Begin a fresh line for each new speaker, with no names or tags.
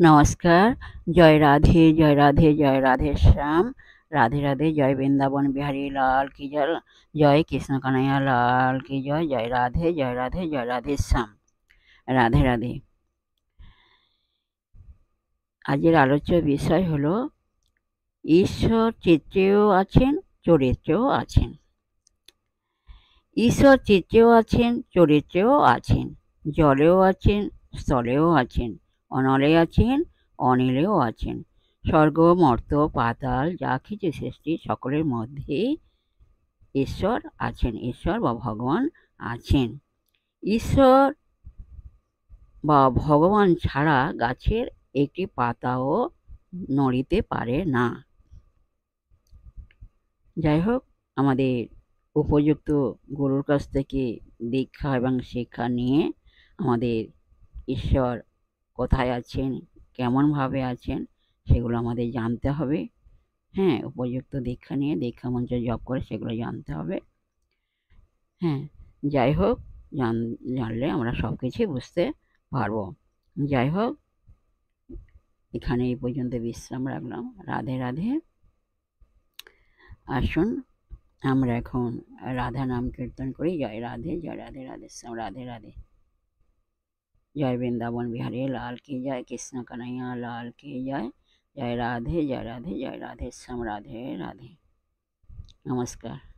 नमस्कार। जय राधे जय राधे जय राधे श्याम। राधे राधे। जय वृंदावन बिहारी लाल की जय। जय कृष्ण कन्हैया लाल की जय। जय राधे जय राधे जय राधे श्याम। রাধে রাধে। আজকের আলোচ্য বিষয় হলো ঈশ্বর চিত্রেও আছেন, চরিত্রেও আছেন। ঈশ্বর চিত্রেও আছেন, চরিত্রেও আছেন, জলেও আছেন, স্থলেও আছেন, অনলে আছেন, অনিলেও আছেন। স্বর্গ মর্ত্য পাতাল যা কিছু সৃষ্টি সকলের মধ্যেই ঈশ্বর আছেন, ঈশ্বর বা ভগবান আছেন। ঈশ্বর বা ভগবান ছাড়া গাছের একটি পাতাও নড়িতে পারে না। যাই হোক, আমাদের উপযুক্ত গুরুর কাছ থেকে দীক্ষা এবং শিক্ষা নিয়ে আমাদের ঈশ্বর কোথায় আছেন, কেমনভাবে আছেন, সেগুলো আমাদের জানতে হবে। হ্যাঁ, উপযুক্ত দীক্ষা নিয়ে দীক্ষা মন্ত্র জপ করে সেগুলো জানতে হবে। হ্যাঁ, যাই হোক, জানলে আমরা সব কিছুই বুঝতে পারবো। যাই হোক, এখানে এই পর্যন্ত বিশ্রাম রাখলাম। রাধে রাধে। আসুন আমরা এখন রাধা নাম কীর্তন করি। জয় রাধে জয় রাধে রাধে শ্যাম। রাধে রাধে। जय वृंदावन बिहारी लाल की जय। कृष्ण कन्हैया लाल की जय। जय राधे जय राधे जय राधे श्याम। राधे राधे। नमस्कार।